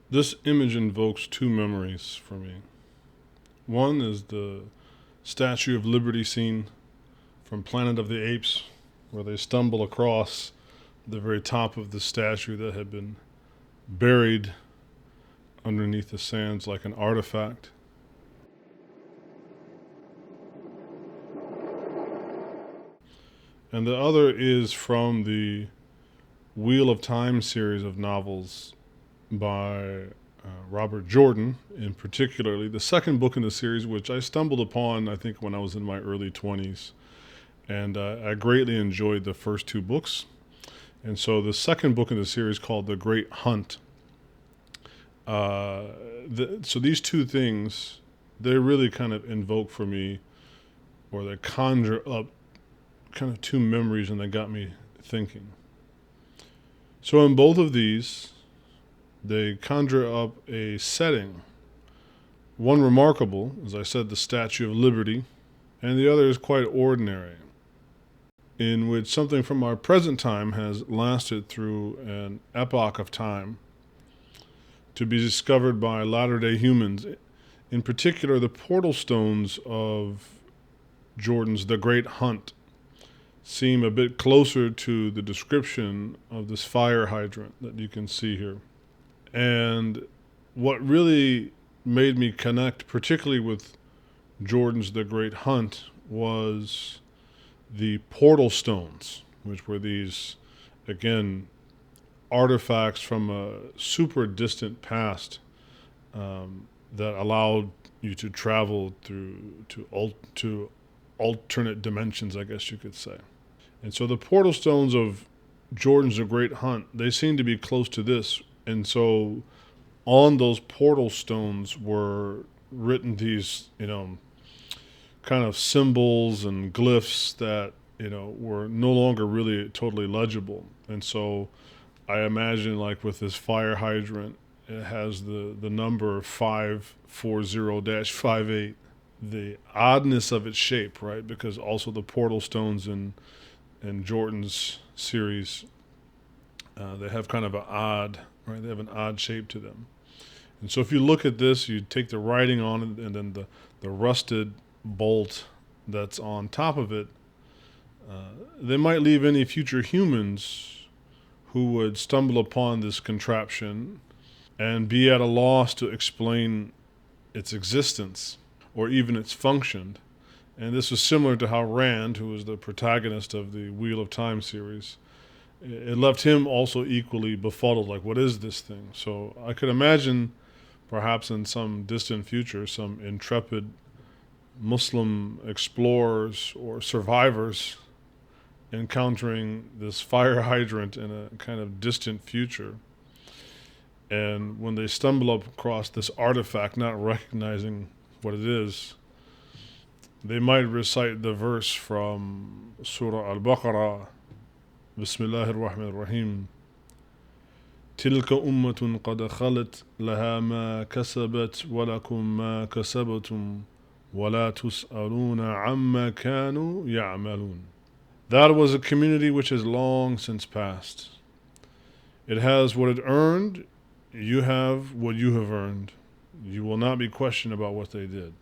This image invokes two memories for me. One is the Statue of Liberty scene from Planet of the Apes, where they stumble across the very top of the statue that had been buried underneath the sands like an artifact. And the other is from the Wheel of Time series of novels by Robert Jordan, in particularly the second book in the series, which I stumbled upon, I think, when I was in my early 20s. And I greatly enjoyed the first two books. And so the second book in the series, called The Great Hunt, so these two things, they really kind of invoke for me, or they conjure up kind of two memories, and they got me thinking. So in both of these, they conjure up a setting. One remarkable, as I said, the Statue of Liberty, and the other is quite ordinary, in which something from our present time has lasted through an epoch of time to be discovered by latter-day humans. In particular, the portal stones of Jordan's The Great Hunt seem a bit closer to the description of this fire hydrant that you can see here. And what really made me connect, particularly with Jordan's The Great Hunt, was the portal stones, which were these, again, artifacts from a super distant past that allowed you to travel through to alternate dimensions, I guess you could say. And so the portal stones of Jordan's The Great Hunt, they seem to be close to this. And so on those portal stones were written these, kind of symbols and glyphs that, were no longer really totally legible. And so I imagine, like with this fire hydrant, it has the number 540-58. The oddness of its shape, right? Because also the portal stones in Jordan's series, they have kind of an odd, right? They have an odd shape to them. And so if you look at this, you take the writing on it, and then the rusted bolt that's on top of it, they might leave any future humans who would stumble upon this contraption and be at a loss to explain its existence or even its function. And this was similar to how Rand, who was the protagonist of the Wheel of Time series, it left him also equally befuddled, like, what is this thing? So I could imagine, perhaps in some distant future, some intrepid Muslim explorers or survivors encountering this fire hydrant in a kind of distant future. And when they stumble up across this artifact, not recognizing what it is, they might recite the verse from Sūrah al-Baqarah, Bismillah ar-Rahman ar-Rahim. تلك أمة قد خلت لها ما كسبت ولكم ما كسبتم ولا تسألون عما كانوا يعملون. That was a community which has long since passed. It has what it earned. You have what you have earned. You will not be questioned about what they did.